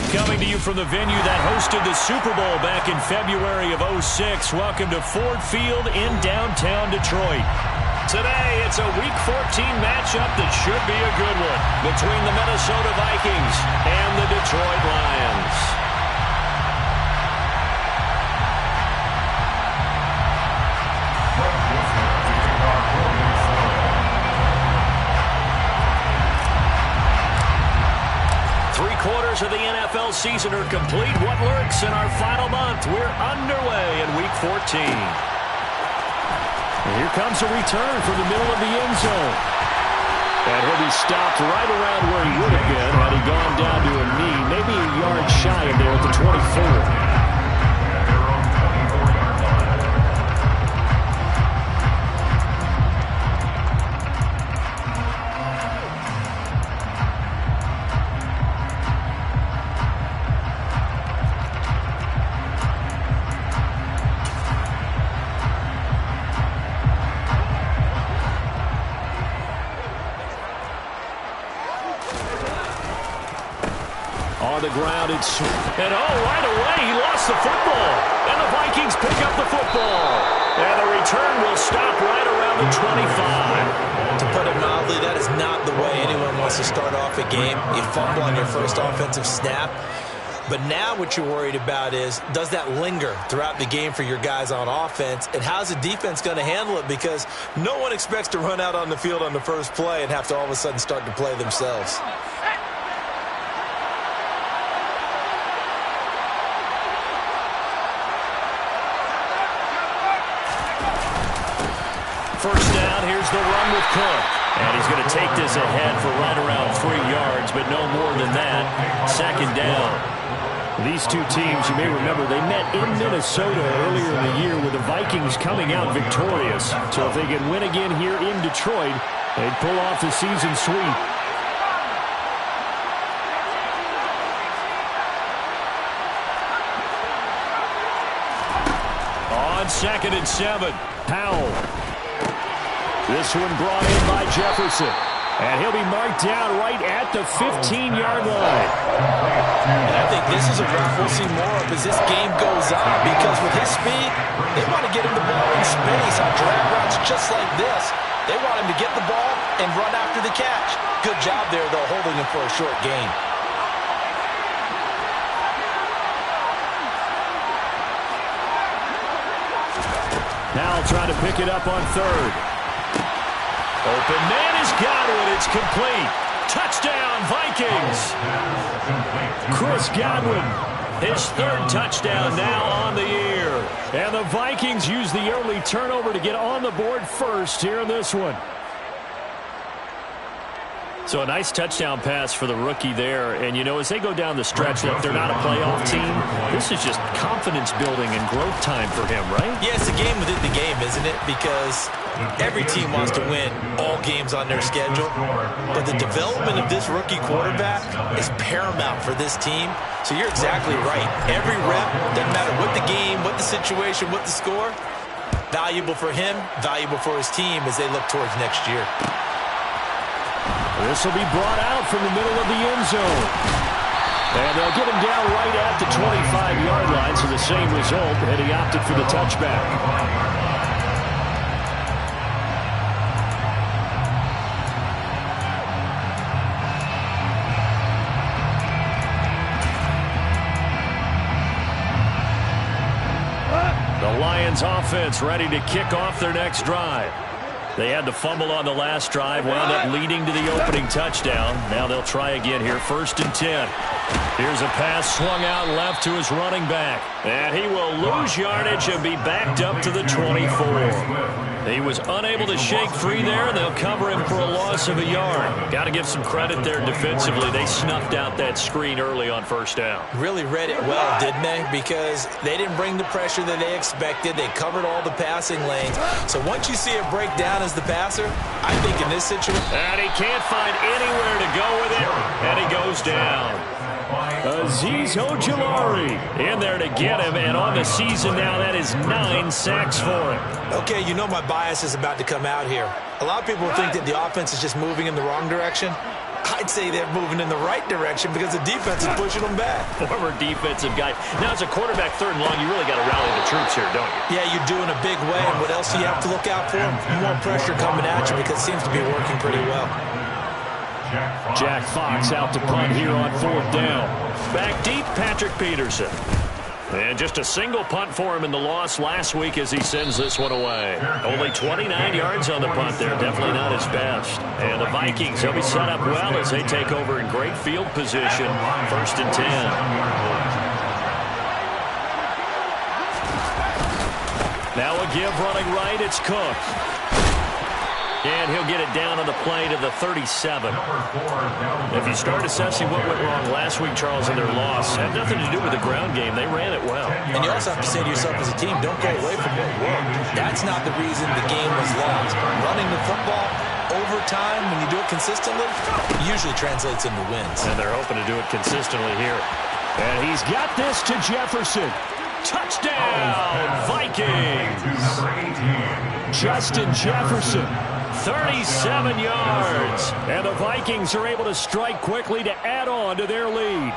Coming to you from the venue that hosted the Super Bowl back in February of '06. Welcome to Ford Field in downtown Detroit. Today, it's a Week 14 matchup that should be a good one between the Minnesota Vikings and the Detroit Lions. Three-quarters of the NFL season are complete. What lurks in our final month? We're underway in Week 14. And here comes a return from the middle of the end zone. And he'll be stopped right around where he would have been had he gone down to a knee, maybe a yard shy of there at the 24. On the ground, and right away, he lost the football. And the Vikings pick up the football. And the return will stop right around the 25. To put it mildly, that is not the way anyone wants to start off a game. You fumble on your first offensive snap. But now what you're worried about is, does that linger throughout the game for your guys on offense? And how's the defense going to handle it? Because no one expects to run out on the field on the first play and have to all of a sudden start to play themselves. First down, here's the run with Cook. And he's going to take this ahead for right around 3 yards, but no more than that. Second down. These two teams, you may remember, they met in Minnesota earlier in the year with the Vikings coming out victorious. So if they can win again here in Detroit, they'd pull off the season sweep. On 2nd and 7, Powell. This one brought in by Jefferson. And he'll be marked down right at the 15-yard line. And I think this is a run we'll see more of as this game goes on, because with his speed, they want to get him the ball in space on drag routes just like this. They want him to get the ball and run after the catch. Good job there, though, holding him for a short gain. Now trying to pick it up on 3rd. Open man is Godwin. It's complete. Touchdown, Vikings. Chris Godwin, his 3rd touchdown now on the year. And the Vikings use the early turnover to get on the board first here in this one. So a nice touchdown pass for the rookie there. And, you know, as they go down the stretch, look, they're not a playoff team. This is just confidence building and growth time for him, right? Yeah, it's a game within the game, isn't it? Because every team wants to win all games on their schedule. But the development of this rookie quarterback is paramount for this team. So you're exactly right. Every rep, doesn't matter what the game, what the situation, what the score, valuable for him, valuable for his team as they look towards next year. This will be brought out from the middle of the end zone. And they'll get him down right at the 25-yard line, so the same result, and he opted for the touchback. The Lions offense ready to kick off their next drive. They had the fumble on the last drive, wound up leading to the opening touchdown. Now they'll try again here, 1st and 10. Here's a pass swung out left to his running back. And he will lose yardage and be backed up to the 24. He was unable to shake free there. They'll cover him for a loss of a yard. Got to give some credit there defensively. They snuffed out that screen early on 1st down. Really read it well, didn't they? Because they didn't bring the pressure that they expected. They covered all the passing lanes. So once you see it break down as the passer, I think in this situation... And he can't find anywhere to go with it. And he goes down. Azeez Ojulari in there to get him, and on the season now, that is 9 sacks for him. Okay, you know my bias is about to come out here. A lot of people think that the offense is just moving in the wrong direction. I'd say they're moving in the right direction because the defense is pushing them back. Former defensive guy. Now, as a quarterback, 3rd and long, you really got to rally the troops here, don't you? Yeah, you're doing a big way. And what else do you have to look out for? More pressure coming at you because it seems to be working pretty well. Jack Fox out to punt here on 4th down. Back deep, Patrick Peterson. And just a single punt for him in the loss last week as he sends this one away. Only 29 yards on the punt there. Definitely not his best. And the Vikings, they'll be set up well as they take over in great field position. 1st and 10. Now a give running right. It's Cook. And he'll get it down on the play to the 37. If you start assessing what went wrong last week, Charles, in their loss, had nothing to do with the ground game. They ran it well. And you also have to say to yourself as a team, don't go away from what worked. That's not the reason the game was lost. Running the football over time, when you do it consistently, usually translates into wins. And they're hoping to do it consistently here. And he's got this to Jefferson. Touchdown, Vikings! Justin Jefferson. 37 yards. And the Vikings are able to strike quickly to add on to their lead.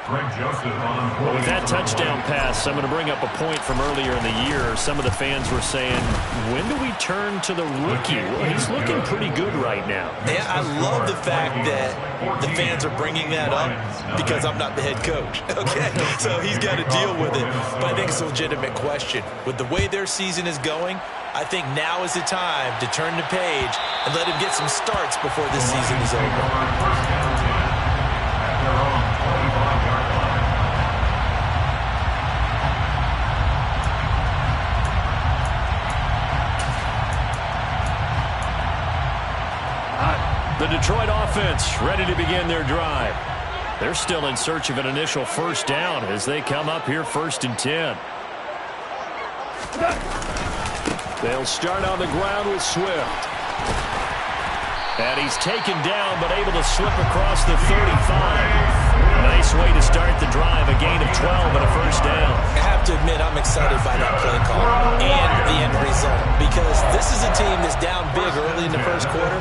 Well, with that touchdown pass, I'm going to bring up a point from earlier in the year. Some of the fans were saying, when do we turn to the rookie? Well, he's looking pretty good right now. Yeah, I love the fact that the fans are bringing that up because I'm not the head coach. Okay, so he's got to deal with it. But I think it's a legitimate question. With the way their season is going, I think now is the time to turn the page and let him get some starts before this season is over. The Detroit offense ready to begin their drive. They're still in search of an initial 1st down as they come up here 1st and 10. They'll start on the ground with Swift. And he's taken down but able to slip across the 35. Nice way to start the drive, a gain of 12 and a 1st down. I have to admit I'm excited by that play call and the end result because this is a team that's down big early in the 1st quarter,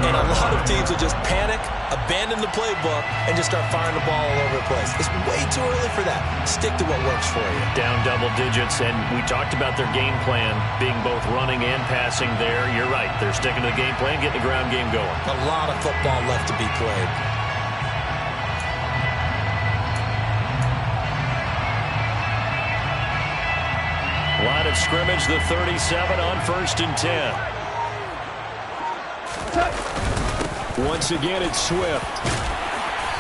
and a lot of teams will just panic, abandon the playbook, and just start firing the ball all over the place. It's way too early for that. Stick to what works for you. Down double digits, and we talked about their game plan being both running and passing there. You're right. They're sticking to the game plan, getting the ground game going. A lot of football left to be played. Line of scrimmage, the 37 on 1st and 10. Once again, it's Swift.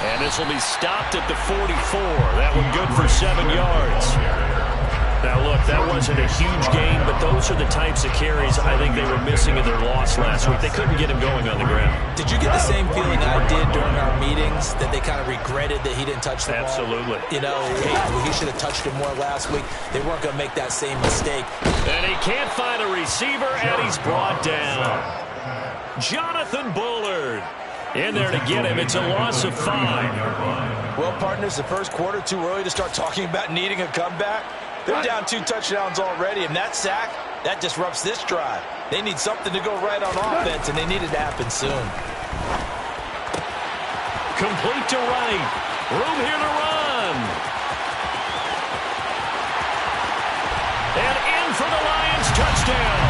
And this will be stopped at the 44. That one good for 7 yards. Now, look, that wasn't a huge gain, but those are the types of carries I think they were missing in their loss last week. They couldn't get him going on the ground. Did you get the same feeling I did during our meetings, that they kind of regretted that he didn't touch the ball? Absolutely. You know, hey, he should have touched it more last week. They weren't going to make that same mistake. And he can't find a receiver, and he's brought down. Jonathan Bullard in there to get him. It's a loss of 5. Well, partners, the 1st quarter, too early to start talking about needing a comeback. They're down 2 touchdowns already, and that sack, that disrupts this drive. They need something to go right on offense, and they need it to happen soon. Complete to right. Room here to run. And in for the Lions, touchdown.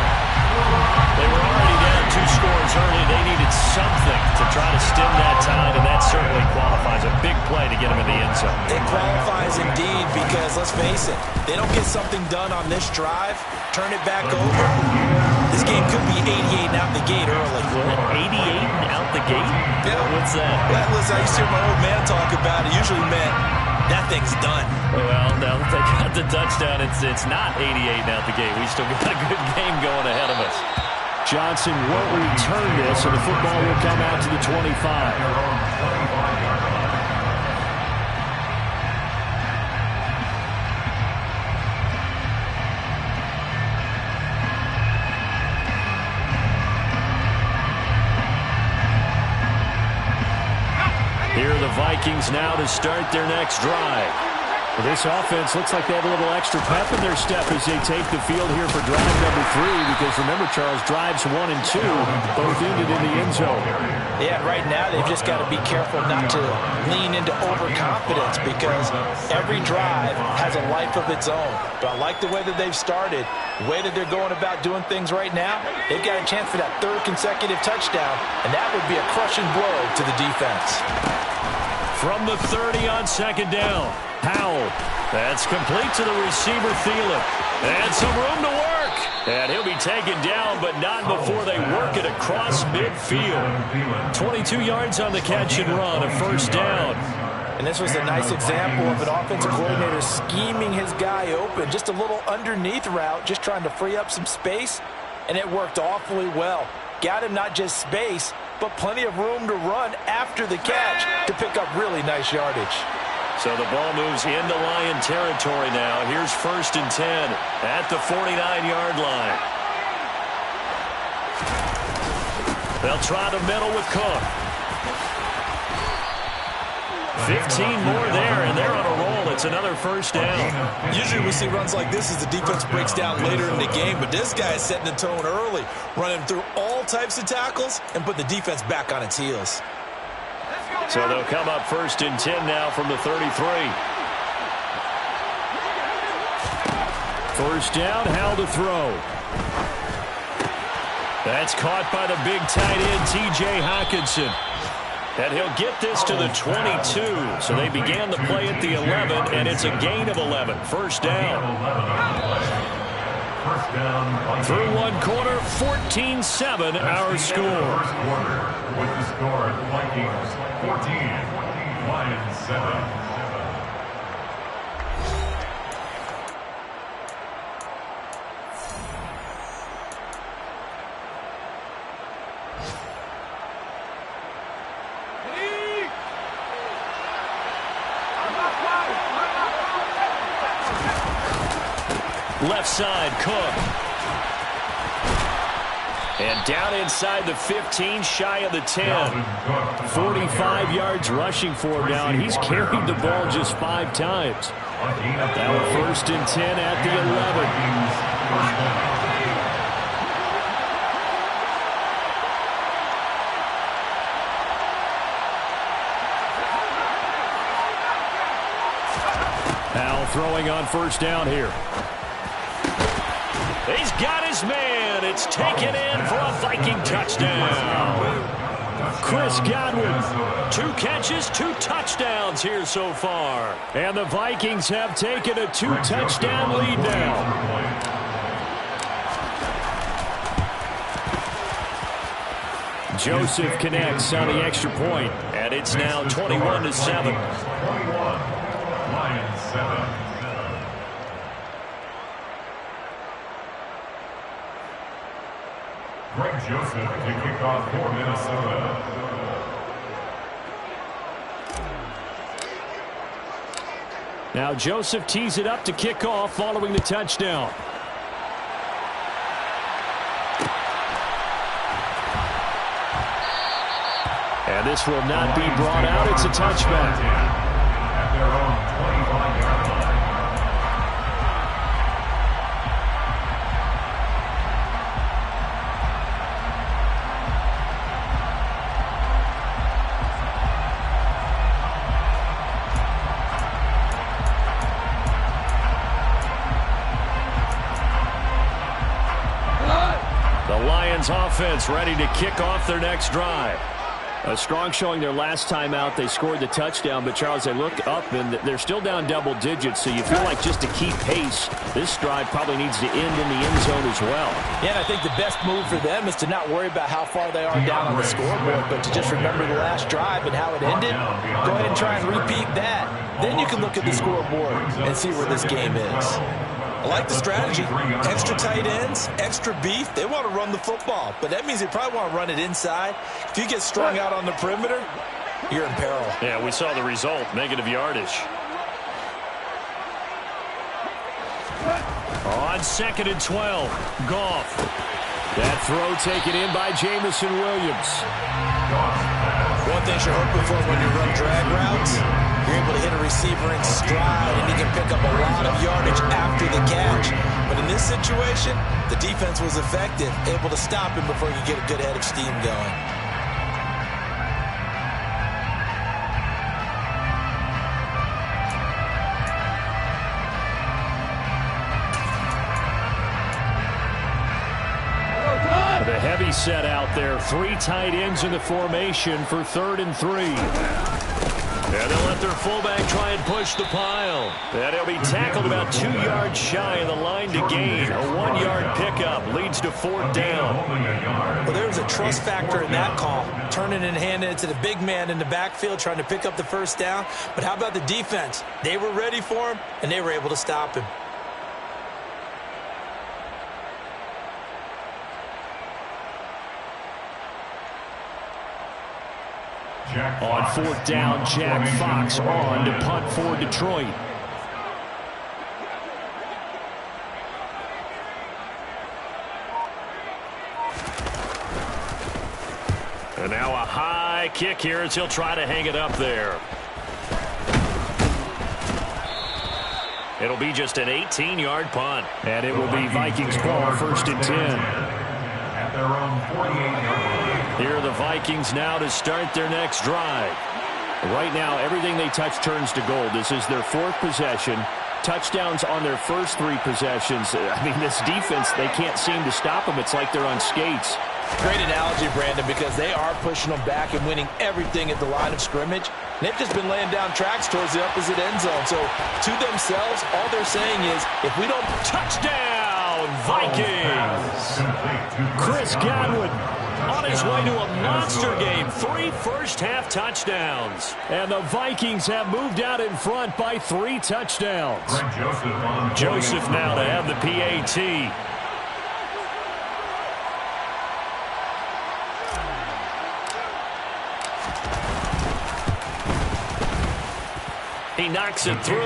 They were already down 2 scores early. They needed something to try to stem that tide, and that certainly qualifies. A big play to get them in the end zone. It qualifies indeed because, let's face it, they don't get something done on this drive, turn it back over. This game could be 88 and out the gate early. What, 88 and out the gate? Yeah. What's that? Well, listen, I used to hear my old man talk about it. Usually meant that thing's done. Well, now that they got the touchdown, it's not 88 and out the gate. We still got a good game going ahead of us. Johnson won't return this, and the football will come out to the 25. Here are the Vikings now to start their next drive. Well, this offense looks like they have a little extra pep in their step as they take the field here for drive number 3, because remember, Charles, drives 1 and 2 both ended in the end zone. Yeah, right now they've just got to be careful not to lean into overconfidence, because every drive has a life of its own. But I like the way that they've started, the way that they're going about doing things right now. They've got a chance for that 3rd consecutive touchdown, and that would be a crushing blow to the defense. From the 30 on 2nd down, Howell. That's complete to the receiver, Thielen. And some room to work. And he'll be taken down, but not before they work it across midfield. 22 yards on the catch and run, a 1st down. And this was a nice example of an offensive coordinator scheming his guy open. Just a little underneath route, just trying to free up some space, and it worked awfully well. Got him not just space, but plenty of room to run after the catch to pick up really nice yardage. So the ball moves into Lion territory now. Here's 1st and 10 at the 49-yard line. They'll try the middle with Cook. 15 more there, and they're on a roll. It's another 1st down. Usually we see runs like this as the defense breaks down later in the game, but this guy is setting the tone early, running through all types of tackles and put the defense back on its heels. So they'll come up 1st and 10 now from the 33. 1st down, Howell to throw. That's caught by the big tight end, T.J. Hockenson. And he'll get this to the 22. So they began the play at the 11, and it's a gain of 11. 1st down. Through 1 quarter, 14-7 our score. With the score, Vikings 14, Lions 7. Left side, Cook. And down inside the 15, shy of the 10. 45 yards rushing for him now, and he's carried the ball just 5 times. Now 1st and 10 at the 11. Howell throwing on 1st down here. He's got his man. It's taken in for a Viking touchdown. Chris Godwin, 2 catches, 2 touchdowns here so far. And the Vikings have taken a 2-touchdown lead now. Joseph connects on the extra point, and it's now 21-7. Lions 7. Greg Joseph to kick off for Minnesota. Now Joseph tees it up to kick off following the touchdown. And this will not be brought out. It's a touchback. At their own 25-yard line. The Lions offense ready to kick off their next drive. A strong showing their last time out. They scored the touchdown, but Charles, they look up and they're still down double digits, so you feel like just to keep pace, this drive probably needs to end in the end zone as well. Yeah, and I think the best move for them is to not worry about how far they are down on the scoreboard, but to just remember the last drive and how it ended. Go ahead and try and repeat that. Then you can look at the scoreboard and see where this game is. I like the strategy. Extra tight ends, extra beef. They want to run the football, but that means they probably want to run it inside. If you get strung out on the perimeter, you're in peril. Yeah, we saw the result, negative yardage. On 2nd and 12, Goff. That throw taken in by Jamison Williams. One thing you're hoping for when you run drag routes You're able to hit a receiver in stride, and he can pick up a lot of yardage after the catch. But in this situation, the defense was effective, able to stop him before he could get a good head of steam going. The heavy set out there. 3 tight ends in the formation for 3rd and 3. And they'll let their fullback try and push the pile. And he'll be tackled about 2 yards shy of the line to gain. A 1-yard pickup leads to 4th down. Well, there's a trust factor in that call. Turning and handing it to the big man in the backfield, trying to pick up the 1st down. But how about the defense? They were ready for him, and they were able to stop him. On 4th down, Jack Fox on to punt for Detroit. And now a high kick here as he'll try to hang it up there. It'll be just an 18-yard punt. And it will be Vikings ball, 1st and 10. At their own 48-yard line. Here are the Vikings now to start their next drive. Right now, everything they touch turns to gold. This is their 4th possession. Touchdowns on their first 3 possessions. I mean, this defense, they can't seem to stop them. It's like they're on skates. Great analogy, Brandon, because they are pushing them back and winning everything at the line of scrimmage. They've just been laying down tracks towards the opposite end zone. So, to themselves, all they're saying is, if we don't... Touchdown, Vikings! Chris Godwin on his way to a monster game. 3 first-half touchdowns. And the Vikings have moved out in front by 3 touchdowns. Joseph now to have the PAT. He knocks it through.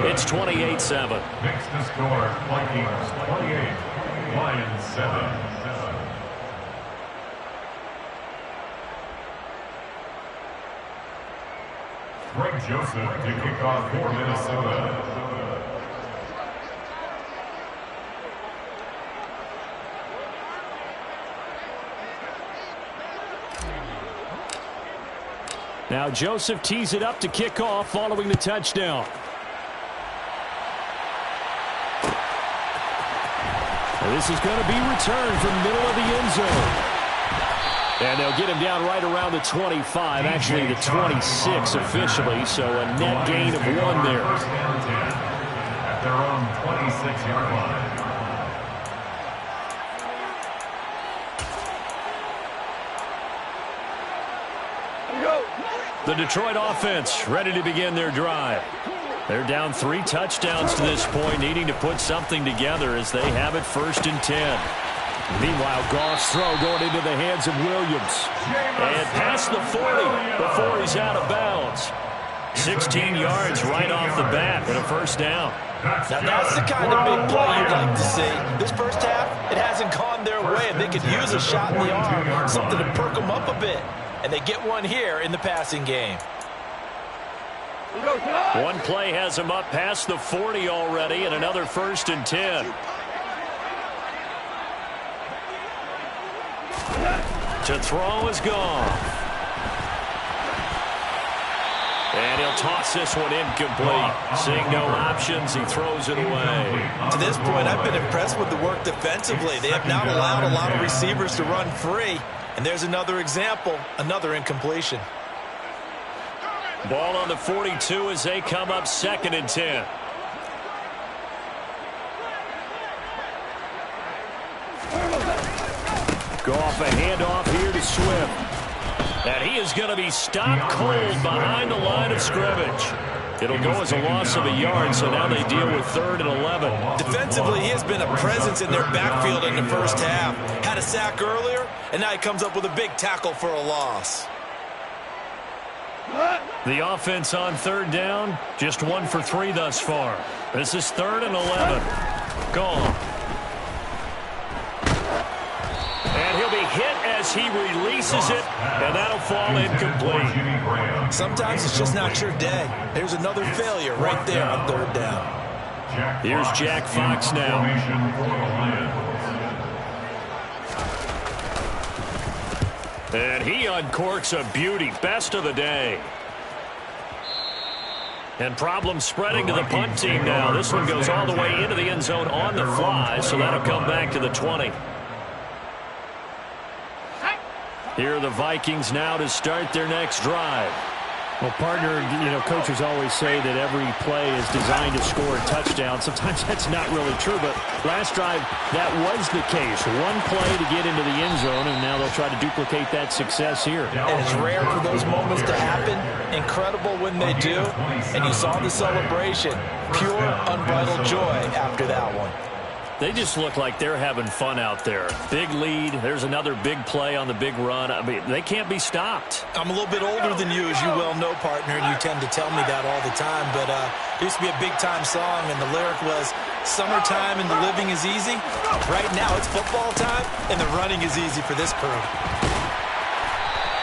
It's 28-7. Next to score, Vikings 28, Lions 7. Greg Joseph to kick off for Minnesota. Now Joseph tees it up to kick off following the touchdown. And this is going to be returned from the middle of the end zone. And they'll get him down right around the 25, actually the 26 officially, so a net gain of 1 there. At their own 26-yard line. The Detroit offense ready to begin their drive. They're down 3 touchdowns to this point, needing to put something together as they have it 1st and 10. Meanwhile, Goff's throw going into the hands of Williams. And past the 40 before he's out of bounds. 16 yards right off the bat and a 1st down. Now that's the kind of big play you'd like to see. This first half, it hasn't gone their way, and they could use a shot in the arm, something to perk them up a bit. And they get one here in the passing game. One play has him up past the 40 already, and another 1st and 10. To throw is gone. And he'll toss this one incomplete. Seeing no options, he throws it away. To this point, I've been impressed with the work defensively. They have not allowed a lot of receivers to run free. And there's another example, another incompletion. Ball on the 42 as they come up 2nd and 10. Go off a handoff here to Swift. And he is going to be stopped cold behind the line of scrimmage. It'll go as a loss of a yard, so now they deal with 3rd and 11. Defensively, he has been a presence in their backfield in the first half. Had a sack earlier, and now he comes up with a big tackle for a loss. The offense on 3rd down, just 1 for 3 thus far. This is 3rd and 11. Gone. And he'll be hit as this. He releases it, and that'll fall incomplete. Sometimes it's just not your day. There's another failure right there on third down. Here's Jack Fox now. And he uncorks a beauty. Best of the day. And problems spreading to the punt team now. This one goes all the way into the end zone on the fly, so that'll come back to the 20. Here are the Vikings now to start their next drive. Well, partner, coaches always say that every play is designed to score a touchdown. Sometimes that's not really true, but last drive, that was the case. One play to get into the end zone, and now they'll try to duplicate that success here. And it's rare for those moments to happen. Incredible when they do. And you saw the celebration. Pure, unbridled joy after that one. They just look like they're having fun out there. Big lead. There's another big play on the big run. I mean, they can't be stopped. I'm a little bit older than you, as you well know, partner, and you tend to tell me that all the time. But it used to be a big-time song, and the lyric was, "Summertime and the living is easy." Right now, it's football time, and the running is easy for this crew.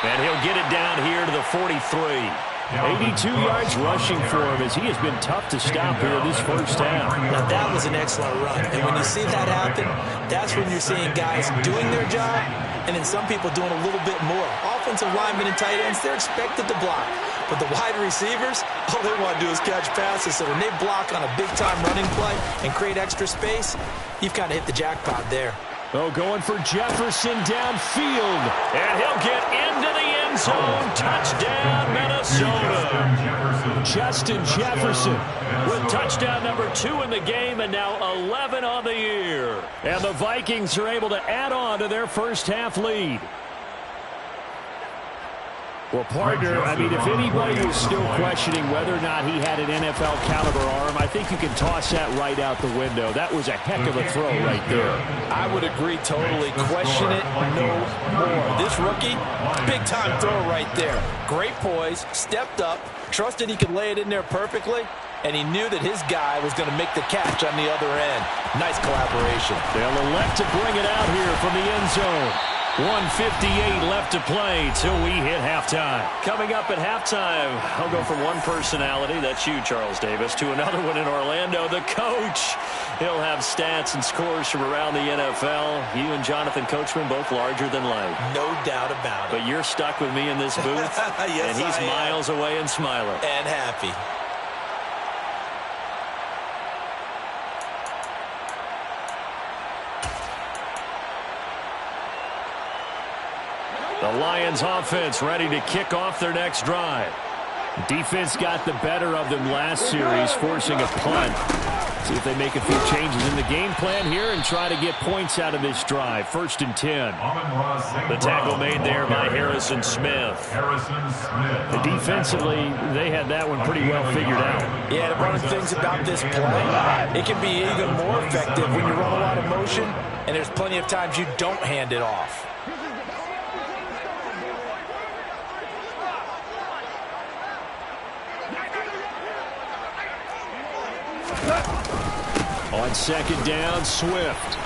And he'll get it down here to the 43. 82 yards rushing for him as he has been tough to stop here this first half. Now, that was an excellent run. And when you see that happen, that's when you're seeing guys doing their job and then some people doing a little bit more. Offensive linemen and tight ends, they're expected to block. But the wide receivers, all they want to do is catch passes. So when they block on a big-time running play and create extra space, you've kind of hit the jackpot there. Oh, going for Jefferson downfield. And he'll get into the end zone. Touchdown, Minnesota. Justin Jefferson with touchdown number 2 in the game and now 11 on the year. And the Vikings are able to add on to their first half lead. Well, partner, I mean, if anybody is still questioning whether or not he had an NFL caliber arm, I think you can toss that right out the window. That was a heck of a throw right there. I would agree totally. Question it no more. This rookie, big-time throw right there. Great poise, stepped up, trusted he could lay it in there perfectly, and he knew that his guy was going to make the catch on the other end. Nice collaboration. They'll elect to bring it out here from the end zone. 1:58 left to play till we hit halftime. Coming up at halftime, I'll go from one personality, that's you, Charles Davis, to another one in Orlando, the coach. He'll have stats and scores from around the NFL. You and Jonathan Coachman, both larger than life. No doubt about it. But you're stuck with me in this booth, yes, and he's miles away and smiling. And happy. The Lions offense ready to kick off their next drive. Defense got the better of them last series, forcing a punt. See if they make a few changes in the game plan here and try to get points out of this drive. 1st and 10. The tackle made there by Harrison Smith. Defensively, they had that one pretty well figured out. Yeah, one of the things about this play, it can be even more effective when you run a lot of motion, and there's plenty of times you don't hand it off. On 2nd down, Swift.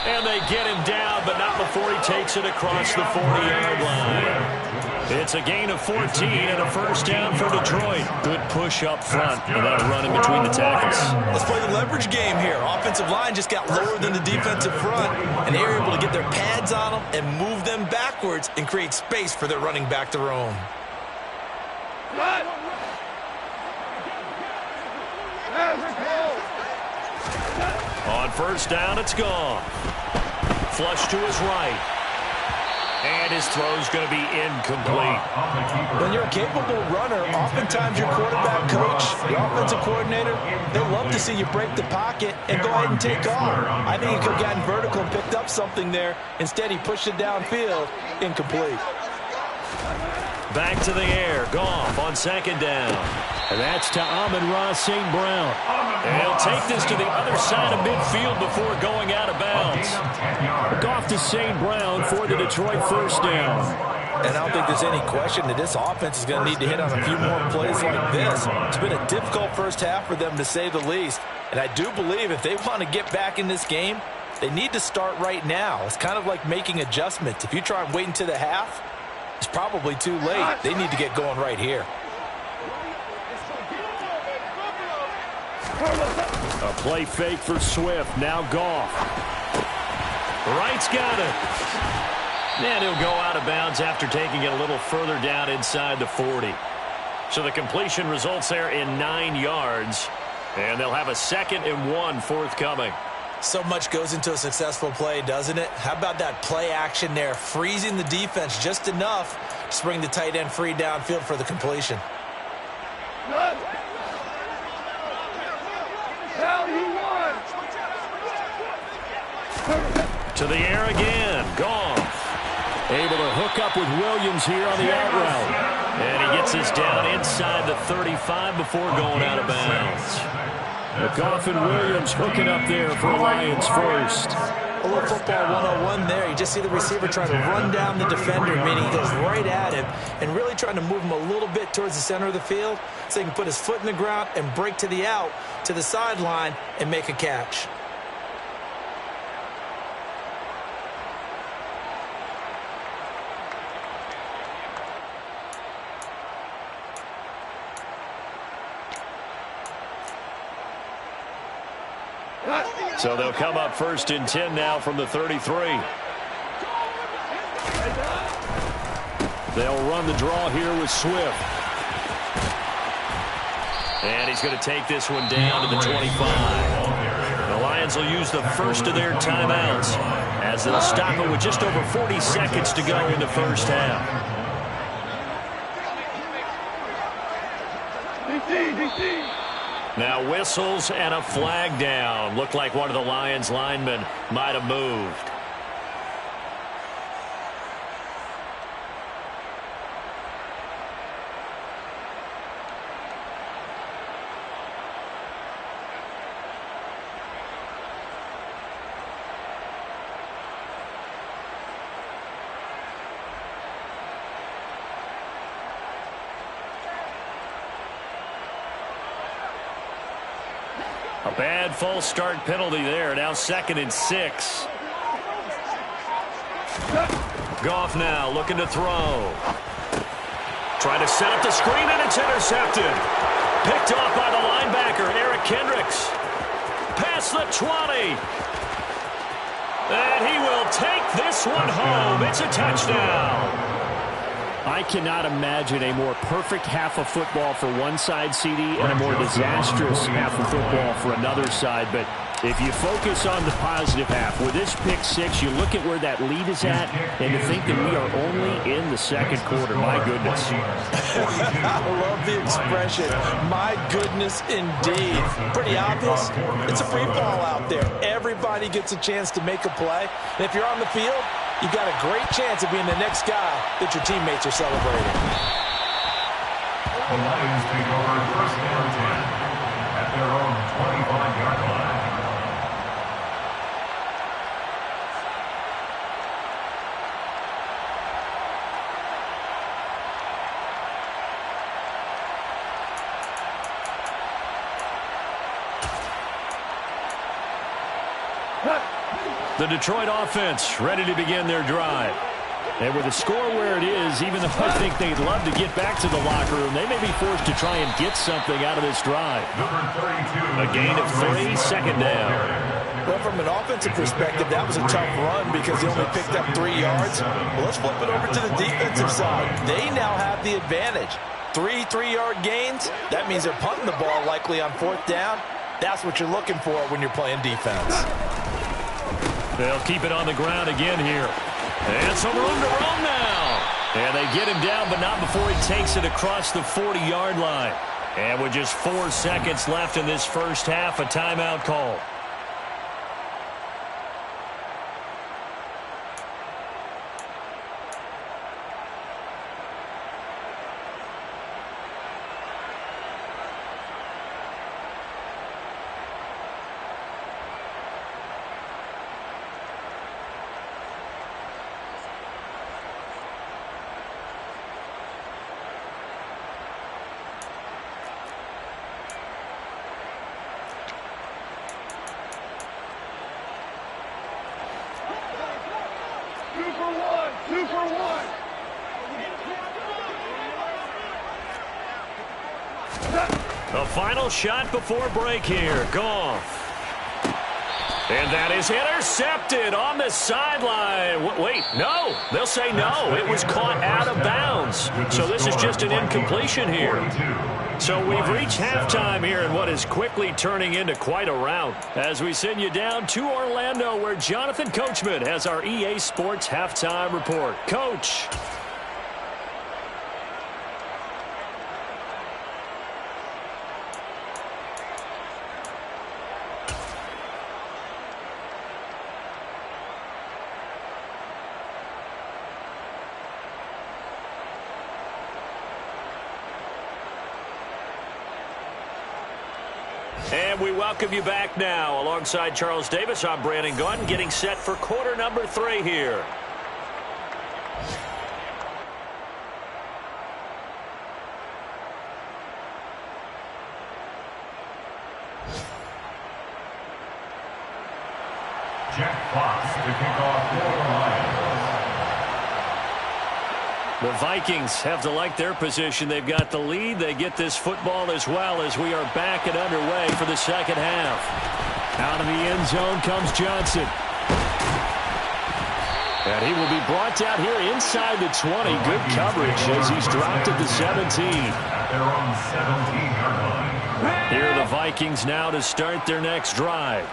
And they get him down, but not before he takes it across the 40-yard line. It's a gain of 14 and a first down for Detroit. Good push up front, and that'll run in between the tackles. Let's play the leverage game here. Offensive line just got lower than the defensive front, and they were able to get their pads on them and move them backwards and create space for their running back to roam. On first down, it's gone. Flush to his right. And his throw's going to be incomplete. When you're a capable runner, oftentimes your quarterback coach, the offensive coordinator, they love to see you break the pocket and go ahead and take off. I think he could have gotten vertical and picked up something there. Instead, he pushed it downfield. Incomplete. Back to the air. Goff on 2nd down. And that's to Amon-Ra St. Brown. And he'll take this to the other side of midfield before going out of bounds. Goff to St. Brown for the Detroit first down. And I don't think there's any question that this offense is going to need to hit on a few more plays like this. It's been a difficult first half for them, to say the least. And I do believe if they want to get back in this game, They need to start right now. It's kind of like making adjustments. If you try and wait until the half, it's probably too late. They need to get going right here. A play fake for Swift. Now Goff. Wright's got it. And he'll go out of bounds after taking it a little further down inside the 40. So the completion results there in 9 yards. And they'll have a 2nd and 1 forthcoming. So much goes into a successful play, doesn't it? How about that play action there? Freezing the defense just enough to bring the tight end free downfield for the completion. To the air again. Goff. Able to hook up with Williams here on the out route. And he gets us down inside the 35 before going out of bounds. Goff and Williams hooking up there for Lions first. A little football 101 there. You just see the receiver trying to run down the defender, meaning he goes right at him and really trying to move him a little bit towards the center of the field so he can put his foot in the ground and break to the out, to the sideline, and make a catch. So they'll come up 1st and 10 now from the 33. They'll run the draw here with Swift. And he's going to take this one down to the 25. The Lions will use the first of their timeouts as they'll stop it with just over 40 seconds to go in the first half. Now whistles and a flag down. Looked like one of the Lions linemen might have moved. A bad false start penalty there. Now 2nd and 6. Goff now looking to throw. Trying to set up the screen, and it's intercepted. Picked off by the linebacker, Eric Kendricks. Past the 20. And he will take this one home. It's a touchdown. I cannot imagine a more perfect half of football for one side, CD, and a more disastrous half of football for another side. But if you focus on the positive half, with this pick 6, you look at where that lead is at, and to think that we are only in the 2nd quarter. My goodness. I love the expression, my goodness indeed. Pretty obvious. It's a free fall out there. Everybody gets a chance to make a play. And if you're on the field, you've got a great chance of being the next guy that your teammates are celebrating. The Lions take over 1st and 10 at their own 25-yard line. The Detroit offense ready to begin their drive. And with the score where it is, even though I think they'd love to get back to the locker room, they may be forced to try and get something out of this drive. A gain of 3, 2nd down. Well, from an offensive perspective, that was a tough run because he only picked up 3 yards. Well, let's flip it over to the defensive side. They now have the advantage. 3 3-yard gains. That means they're punting the ball likely on 4th down. That's what you're looking for when you're playing defense. They'll keep it on the ground again here. And some room to roam now. And they get him down, but not before he takes it across the 40-yard line. And with just 4 seconds left in this first half, a timeout call. The final shot before break here. Goff. And that is intercepted on the sideline. Wait, no. They'll say no. It was caught out of bounds. So this is just an incompletion here. So we've reached halftime here in what is quickly turning into quite a rout. As we send you down to Orlando, where Jonathan Coachman has our EA Sports Halftime Report. Coach. And we welcome you back now. Alongside Charles Davis, I'm Brandon Gunn, getting set for quarter number 3 here. Jack Fox to kick off for the Lions. The Vikings have to like their position. They've got the lead. They get this football as well as we are back and underway for the second half. Out of the end zone comes Johnson. And he will be brought down here inside the 20. Good coverage as he's dropped at the 17. At their own 17-yard line. Here are the Vikings now to start their next drive.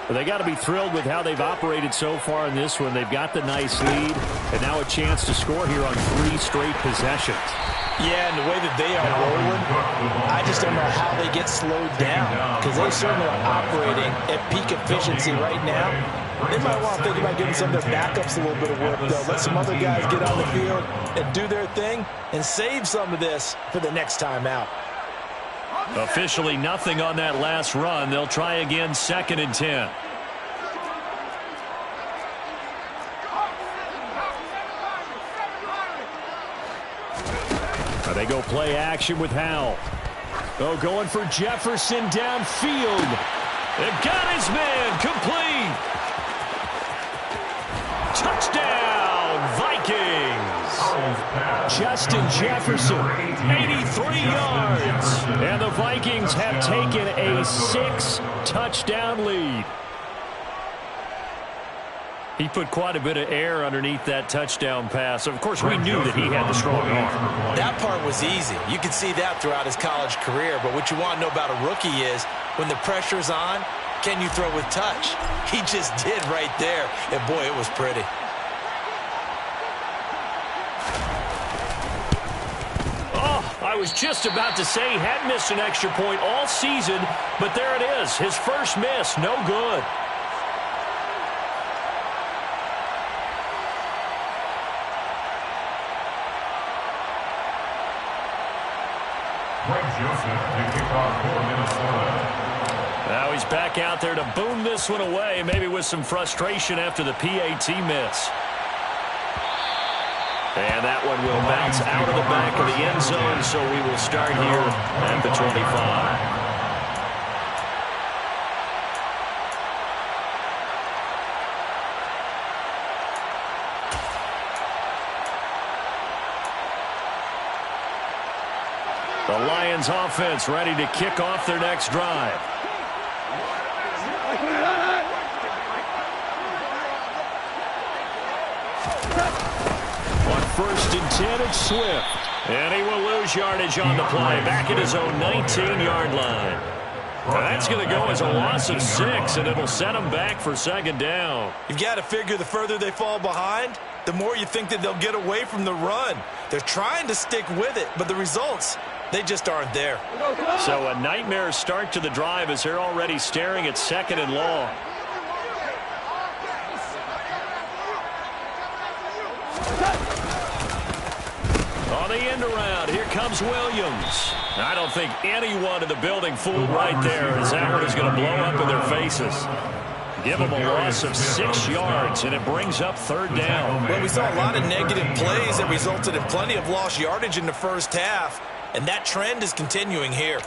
Well, they got to be thrilled with how they've operated so far in this one. They've got the nice lead, and now a chance to score here on 3 straight possessions. Yeah, and the way that they are rolling, I just don't know how they get slowed down, because they certainly are operating at peak efficiency right now. They might want to think about giving some of their backups a little bit of work, though. Let some other guys get on the field and do their thing and save some of this for the next time out. Officially nothing on that last run. They'll try again, 2nd and 10. They go play action with Howell. Oh, going for Jefferson downfield. They've got his man complete. Touchdown, Vikings. Justin Jefferson, 83 yards. and the Vikings have taken a 6-touchdown lead. He put quite a bit of air underneath that touchdown pass. Of course, we knew that he had the strong arm. That part was easy. You could see that throughout his college career. But what you want to know about a rookie is when the pressure's on, can you throw with touch? He just did right there. And, boy, it was pretty. I was just about to say he had missed an extra point all season, but there it is. His first miss, no good. Greg Joseph to kick off for Minnesota. Now he's back out there to boom this one away, maybe with some frustration after the PAT miss. And that one will bounce out of the back of the end zone, so we will start here at the 25. The Lions offense ready to kick off their next drive. On 1st and 10, it's Swift. And he will lose yardage on the play, back at his own 19-yard line. Now that's going to go as a loss of 6, and it'll set them back for 2nd down. You've got to figure the further they fall behind, the more you think that they'll get away from the run. They're trying to stick with it, but the results, they just aren't there. So a nightmare start to the drive as they're already staring at 2nd and long. On the end around, here comes Williams. I don't think anyone in the building fooled right there, as that one is going to blow up in their faces. Give them a loss of 6 yards, and it brings up 3rd down. Well, we saw a lot of negative plays that resulted in plenty of lost yardage in the first half, and that trend is continuing here.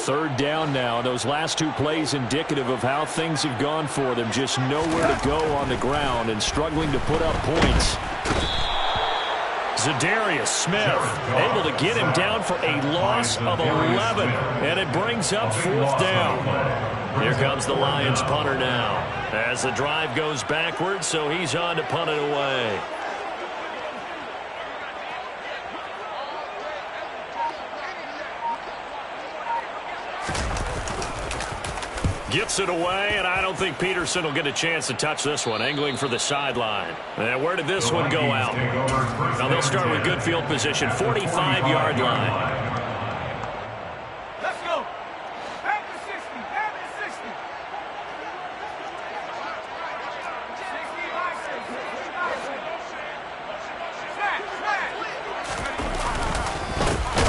Third down now. Those last two plays indicative of how things have gone for them. Just nowhere to go on the ground and struggling to put up points. Za'Darius Smith able to get him down for a loss of 11. And it brings up fourth down. Here comes the Lions punter now. As the drive goes backwards, so he's on to punt it away. Gets it away, and I don't think Peterson will get a chance to touch this one. Angling for the sideline. And where did this one go out? Now they'll start with good field position, 45-yard line. Let's go. Back to 60. Back to 60. 65. Snap.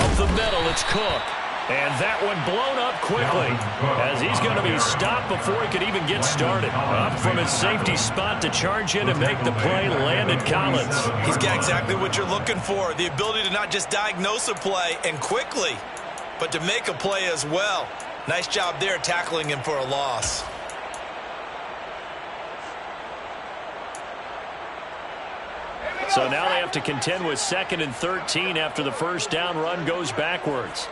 Up the middle, it's Cook. And that one blown up quickly as he's going to be stopped before he could even get started. Up from his safety spot to charge in and make the play, landed Collins. He's got exactly what you're looking for, the ability to not just diagnose a play and quickly, but to make a play as well. Nice job there tackling him for a loss. So now they have to contend with 2nd and 13 after the first down run goes backwards.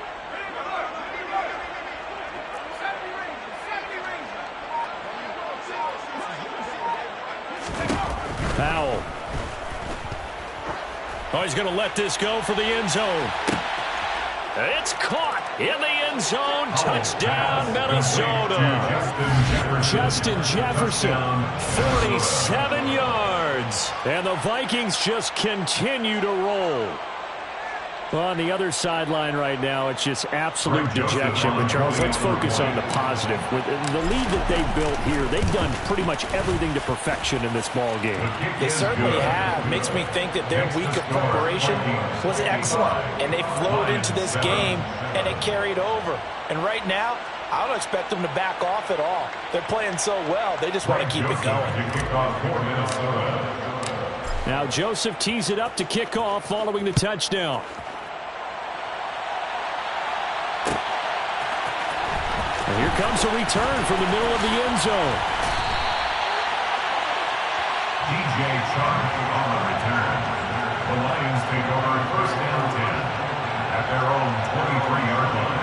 Powell. Oh, he's going to let this go for the end zone. It's caught in the end zone. Touchdown, Minnesota. Justin Jefferson, 47 yards. And the Vikings just continue to roll. Well, on the other sideline right now, it's just absolute dejection. But, Charles, let's focus on the positive. With the lead that they built here, they've done pretty much everything to perfection in this ball game. They certainly have. Makes me think that their week of preparation was excellent. And they flowed into this game, and it carried over. And right now, I don't expect them to back off at all. They're playing so well, they just want to keep it going. Now Joseph tees it up to kick off following the touchdown. And here comes a return from the middle of the end zone. DJ Chark on the return. The Lions take over first down 10 at their own 23-yard line.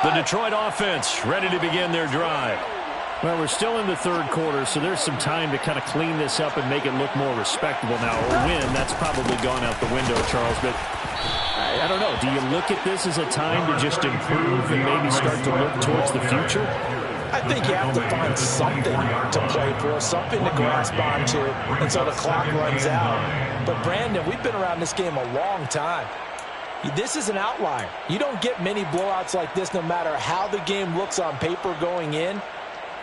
The Detroit offense ready to begin their drive. Well, we're still in the third quarter, so there's some time to kind of clean this up and make it look more respectable now. A win, that's probably gone out the window, Charles. But I don't know. Do you look at this as a time to just improve and maybe start to look towards the future? I think you have to find something to play for, something to grasp onto until the clock runs out. But, Brandon, we've been around this game a long time. This is an outlier. You don't get many blowouts like this no matter how the game looks on paper going in.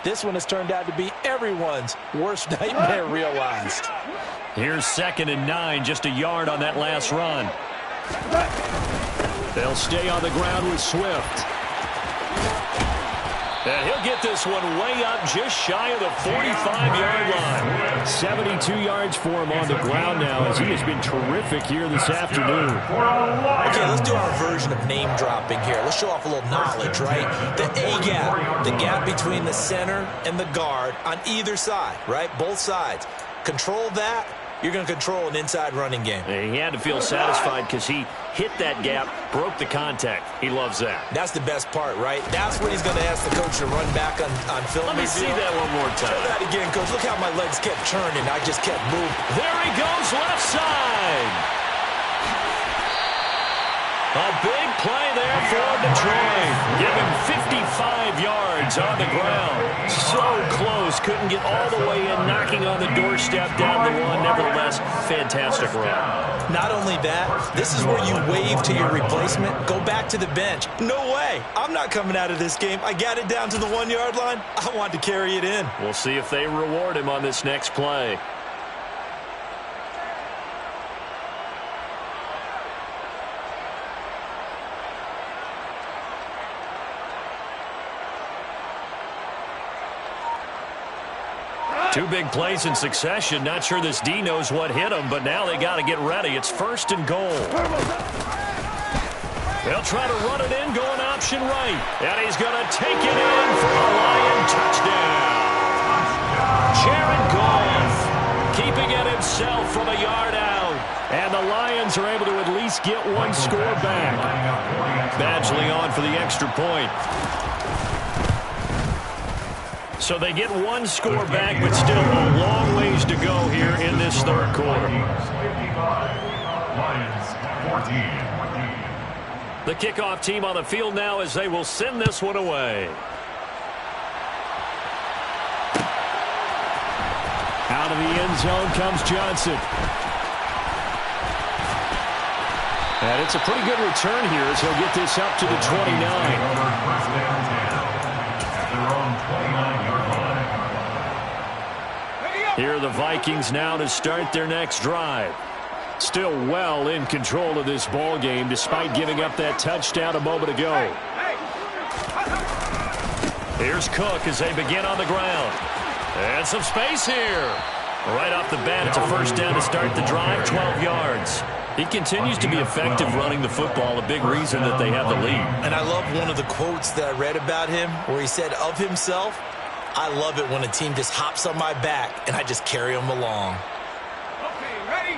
This one has turned out to be everyone's worst nightmare realized. Here's 2nd and 9, just a yard on that last run. They'll stay on the ground with Swift. And he'll get this one way up just shy of the 45-yard line. 72 yards for him on the ground now as he has been terrific here this afternoon. Okay, let's do our version of name dropping here. Let's show off a little knowledge, right? The A-gap, the gap between the center and the guard on either side, right? Both sides. Control that. You're going to control an inside running game. He had to feel satisfied because he hit that gap, broke the contact. He loves that. That's the best part, right? That's when he's going to ask the coach to run back on film. Let me see that one more time. Show that again, coach. Look how my legs kept turning. I just kept moving. There he goes, left side. A big play there for Detroit. Give him 55 yards on the ground. So close. Couldn't get all the way in, knocking on the doorstep down the one. Nevertheless, fantastic run. Not only that, this is where you wave to your replacement. Go back to the bench. No way. I'm not coming out of this game. I got it down to the 1-yard line. I want to carry it in. We'll see if they reward him on this next play. Two big plays in succession. Not sure this D knows what hit him, but now they got to get ready. It's 1st and goal. They'll try to run it in, going option right. And he's going to take it in for a Lion touchdown. Jared Goff keeping it himself from a yard out. And the Lions are able to at least get one score back. Badgley on for the extra point. So they get one score back, but still a long ways to go here in this 3rd quarter. 55, Lions 14. The kickoff team on the field now as they will send this one away. Out of the end zone comes Johnson. And it's a pretty good return here as he'll get this up to the 29. Here are the Vikings now to start their next drive. Still well in control of this ball game despite giving up that touchdown a moment ago. Here's Cook as they begin on the ground. And some space here. Right off the bat, it's a 1st down to start the drive, 12 yards. He continues to be effective running the football, a big reason that they have the lead. And I love one of the quotes that I read about him where he said of himself, I love it when a team just hops on my back and I just carry them along. Okay, ready?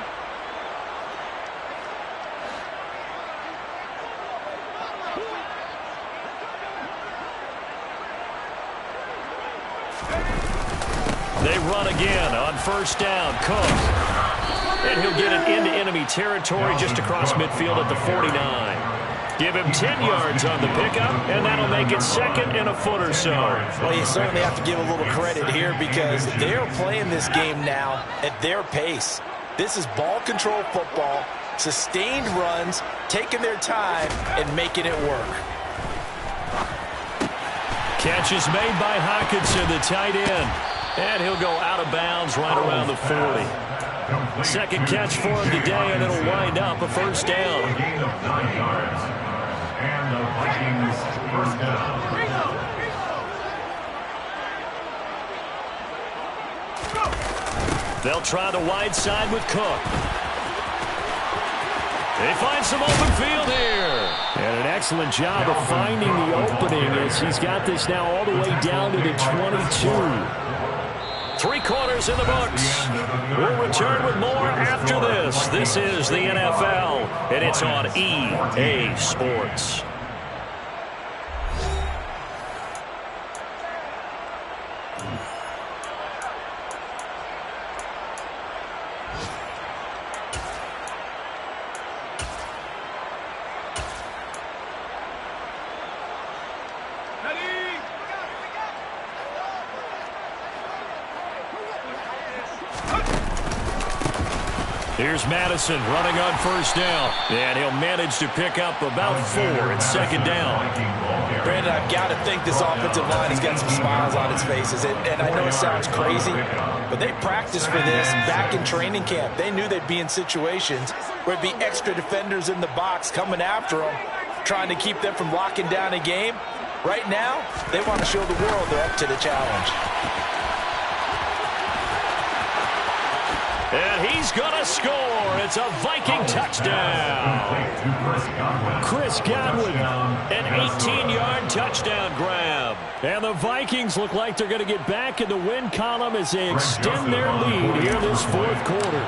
They run again on 1st down. Cook. And he'll get it into enemy territory just across midfield at the 49. Give him 10 yards on the pickup, and that'll make it 2nd and a foot or so. Well, you certainly have to give a little credit here because they're playing this game now at their pace. This is ball control football, sustained runs, taking their time, and making it work. Catch is made by Hockenson, the tight end. And he'll go out of bounds right around the 40. 2nd catch for him today, and it'll wind up a 1st down. Gain of 9 yards. And the Vikings 1st down. They'll try the wide side with Cook. They find some open field here. And an excellent job of finding the opening as he's got this now all the way down to the 22. 3 quarters in the books. We'll return with more after this. This is the NFL, and it's on EA Sports. Here's Madison running on 1st down. And he'll manage to pick up about 4 at 2nd down. Brandon, I've got to think this offensive line has got some smiles on its faces. And I know it sounds crazy, but they practiced for this back in training camp. They knew they'd be in situations where it'd be extra defenders in the box coming after them, trying to keep them from locking down a game. Right now, they want to show the world they're up to the challenge. And he's going to score. It's a Viking touchdown. Chris Godwin. An 18-yard touchdown grab. And the Vikings look like they're going to get back in the win column as they extend their lead here this 4th quarter.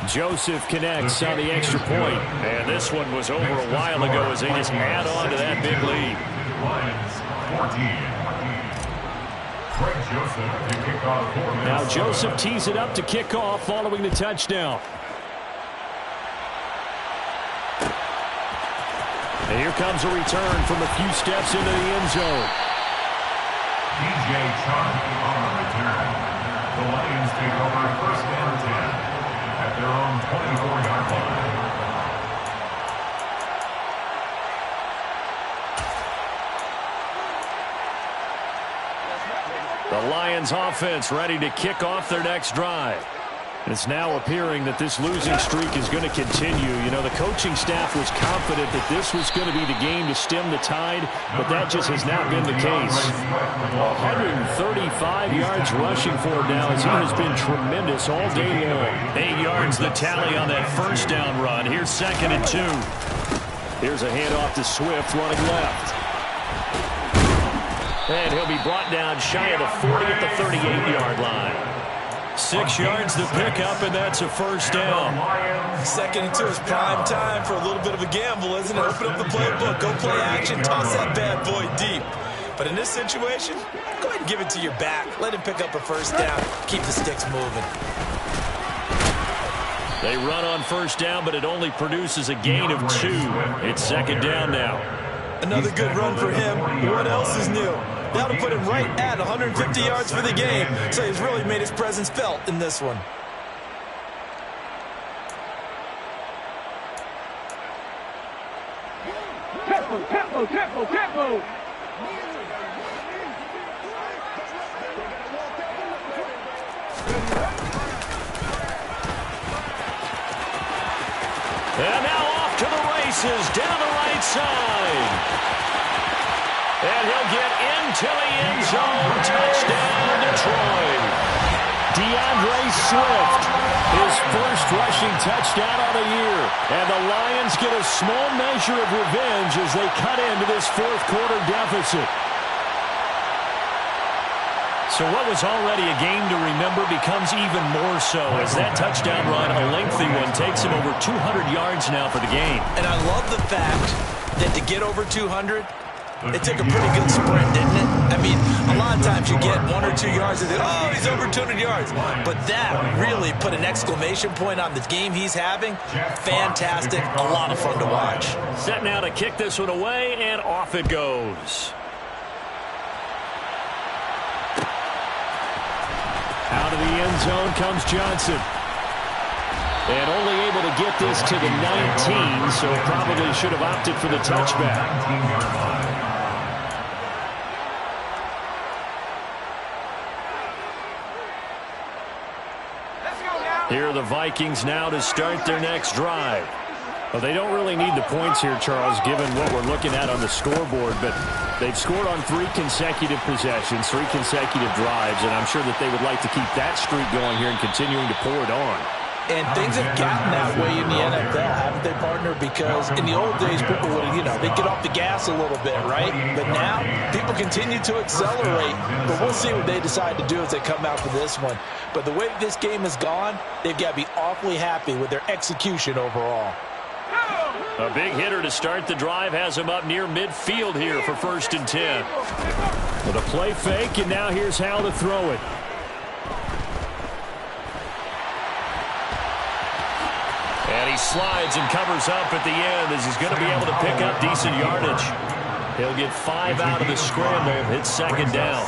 Joseph connects on the extra point. And this one was over a while ago as they just add on to that big lead. Lions 14. Now Joseph tees it up to kick off following the touchdown. And here comes a return from a few steps into the end zone. DJ Chark on the return. The Lions take over 1st and 10 at their own 24-yard line. The Lions offense ready to kick off their next drive. It's now appearing that this losing streak is going to continue. You know, the coaching staff was confident that this was going to be the game to stem the tide, but that just has not been the case. 135 yards rushing for him now as he has been tremendous all day long. 8 yards the tally on that first down run. Here's 2nd and 2. Here's a handoff to Swift running left. And he'll be brought down shy of the 40 at the 38-yard line. 6 yards the pickup, and that's a first down. 2nd and 2 is prime time for a little bit of a gamble, isn't it? Open up the playbook, go play action, toss that bad boy deep. But in this situation, go ahead and give it to your back. Let him pick up a first down. Keep the sticks moving. They run on first down, but it only produces a gain of 2. It's 2nd down now. Another good run for him. What else is new? That'll put him right at 150 yards for the game, so he's really made his presence felt in this one. Tempo. And now off to the races, down the right side. And he'll get into the end zone. Touchdown, Detroit. DeAndre Swift, his first rushing touchdown of the year. And the Lions get a small measure of revenge as they cut into this fourth quarter deficit. So what was already a game to remember becomes even more so as that touchdown run, a lengthy one, takes him over 200 yards now for the game. And I love the fact that to get over 200, it took a pretty good sprint, didn't it? I mean, a lot of times you get 1 or 2 yards and then, oh, he's over 200 yards. But that really put an exclamation point on the game he's having. Fantastic. A lot of fun to watch. Set now to kick this one away, and off it goes. Out of the end zone comes Johnson. And only able to get this to the 19, so probably should have opted for the touchback. Here are the Vikings now to start their next drive. Well, they don't really need the points here, Charles, given what we're looking at on the scoreboard, but they've scored on 3 consecutive possessions, 3 consecutive drives, and I'm sure that they would like to keep that streak going here and continuing to pour it on. And things have gotten that way in the NFL, haven't they, partner? Because in the old days, people would, they'd get off the gas a little bit, right? But now, people continue to accelerate. But we'll see what they decide to do as they come out for this one. But the way this game has gone, they've got to be awfully happy with their execution overall. A big hitter to start the drive has him up near midfield here for 1st and 10. With a play fake, and now here's how to throw it. And he slides and covers up at the end as he's going to be able to pick up decent yardage. He'll get 5 out of the scramble. It's 2nd down.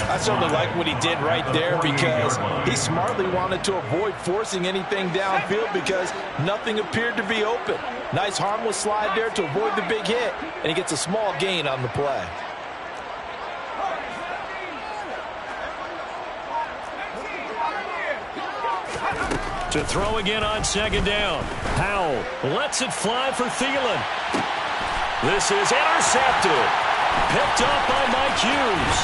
I certainly like what he did right there because he smartly wanted to avoid forcing anything downfield because nothing appeared to be open. Nice harmless slide there to avoid the big hit, and he gets a small gain on the play. To throw again on 2nd down. Powell lets it fly for Thielen. This is intercepted. Picked up by Mike Hughes.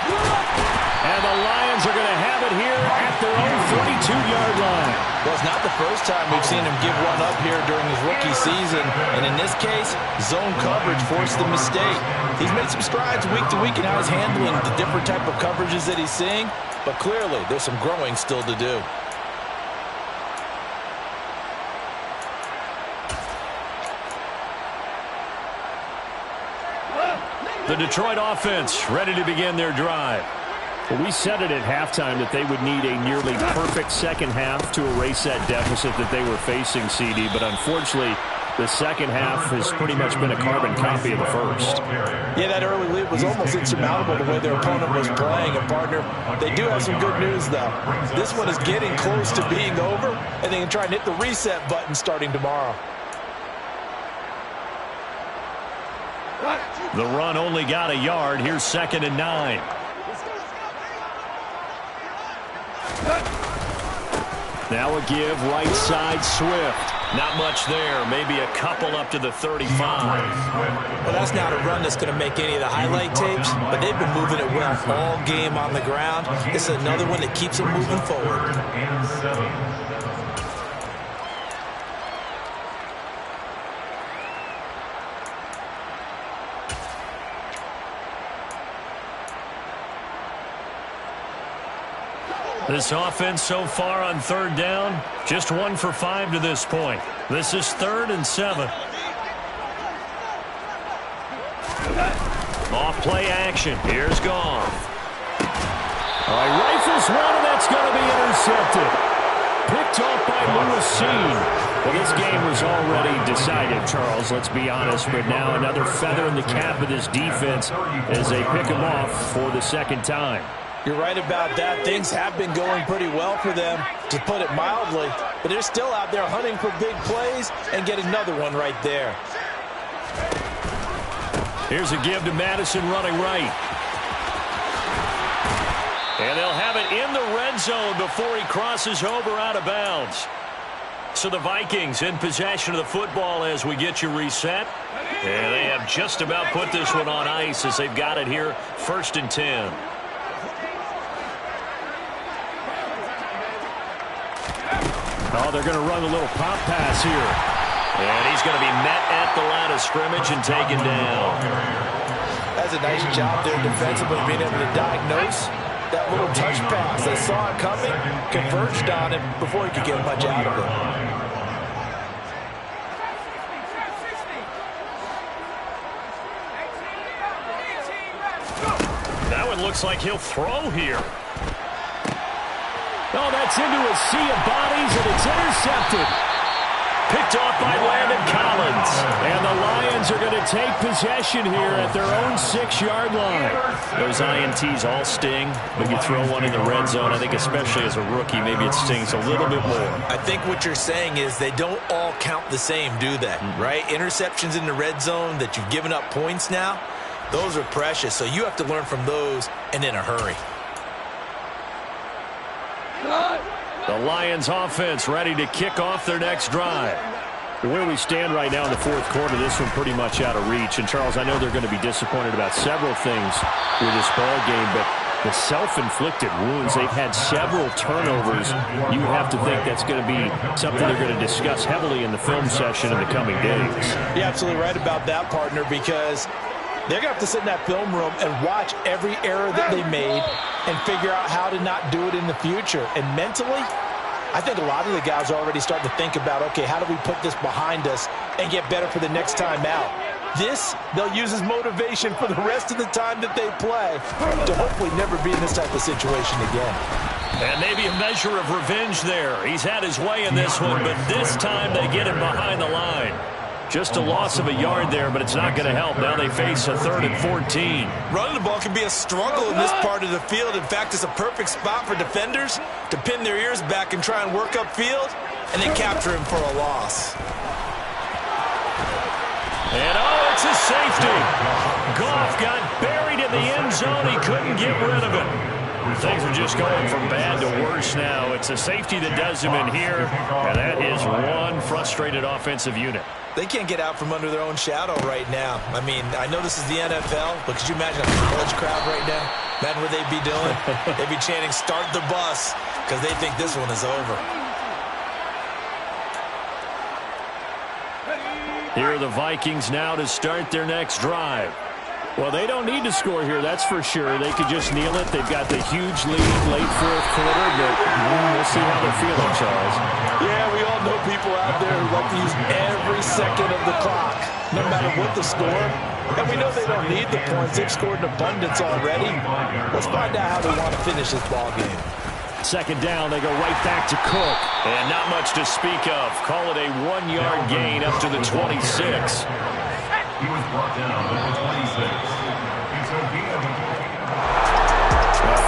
And the Lions are going to have it here at their own 42-yard line. Well, it's not the first time we've seen him give one up here during his rookie season. And in this case, zone coverage forced the mistake. He's made some strides week to week in how he's handling the different type of coverages that he's seeing. But clearly, there's some growing still to do. The Detroit offense ready to begin their drive. Well, we said it at halftime that they would need a nearly perfect second half to erase that deficit that they were facing, CD. But unfortunately, the second half has pretty much been a carbon copy of the first. Yeah, that early lead was almost insurmountable the way their opponent was playing. And, partner, they do have some good news, though. This one is getting close to being over, and they can try and hit the reset button starting tomorrow. The run only got a yard. Here's 2nd and 9. Now a give, right side, Swift. Not much there. Maybe a couple up to the 35. Well, that's not a run that's going to make any of the highlight tapes, but they've been moving it well all game on the ground. This is another one that keeps them moving forward. This offense so far on third down, just 1 for 5 to this point. This is 3rd and 7. Off play action. Here's Goff. All right, rifles one, and that's going to be intercepted. Picked off by Lewis. Well, this game was already decided, Charles, let's be honest, but now another feather in the cap of this defense as they pick him off for the second time. You're right about that. Things have been going pretty well for them, to put it mildly. But they're still out there hunting for big plays and get another one right there. Here's a give to Madison running right. And they'll have it in the red zone before he crosses over out of bounds. So the Vikings in possession of the football as we get you reset. And they have just about put this one on ice as they've got it here, 1st and 10. Oh, they're going to run a little pop pass here. And he's going to be met at the line of scrimmage and taken down. That's a nice job there defensively, being able to diagnose that little touch pass. They saw it coming, converged on it before he could get much out of it. That one looks like he'll throw here. Oh, that's into a sea of bodies, and it's intercepted. Picked off by Landon Collins. And the Lions are going to take possession here at their own 6-yard line. Those INTs all sting, but you throw one in the red zone, I think especially as a rookie, maybe it stings a little bit more. I think what you're saying is they don't all count the same, do they? Right? Interceptions in the red zone that you've given up points now, those are precious. So you have to learn from those and in a hurry. The Lions offense ready to kick off their next drive. Where we stand right now in the fourth quarter, this one pretty much out of reach. And, Charles, I know they're going to be disappointed about several things with this ball game, but the self-inflicted wounds, they've had several turnovers. You have to think that's going to be something they're going to discuss heavily in the film session in the coming days. You're absolutely right about that, partner, because they're going to have to sit in that film room and watch every error that they made and figure out how to not do it in the future. And mentally, I think a lot of the guys are already starting to think about, okay, how do we put this behind us and get better for the next time out? This, they'll use as motivation for the rest of the time that they play to hopefully never be in this type of situation again. And maybe a measure of revenge there. He's had his way in this one, but this time they get him behind the line. Just a loss of a yard there, but it's not going to help. Now they face a 3rd and 14. Running the ball can be a struggle in this part of the field. In fact, it's a perfect spot for defenders to pin their ears back and try and work upfield and then capture him for a loss. And, oh, it's a safety. Goff got buried in the end zone. He couldn't get rid of it. Things are just going from bad to worse now. It's a safety that does him in here, and that is one frustrated offensive unit. They can't get out from under their own shadow right now. I mean, I know this is the NFL, but could you imagine a college crowd right now? Imagine what they'd be doing. They'd be chanting, "Start the bus," because they think this one is over. Here are the Vikings now to start their next drive. Well, they don't need to score here, that's for sure. They could just kneel it. They've got the huge lead late fourth quarter, but we'll see how they're feeling, Charles. Yeah, we all know people out there who like to use every second of the clock, no matter what the score. And we know they don't need the points. They've scored in abundance already. Let's find out how they want to finish this ball game. Second down, they go right back to Cook. And not much to speak of. Call it a 1-yard gain up to the 26. He was brought down at the 26.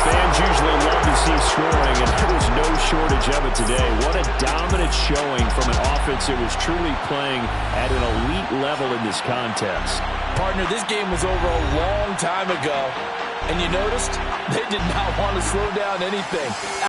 Fans usually love to see scoring, and there was no shortage of it today. What a dominant showing from an offense that was truly playing at an elite level in this contest. Partner, this game was over a long time ago, and you noticed they did not want to slow down anything.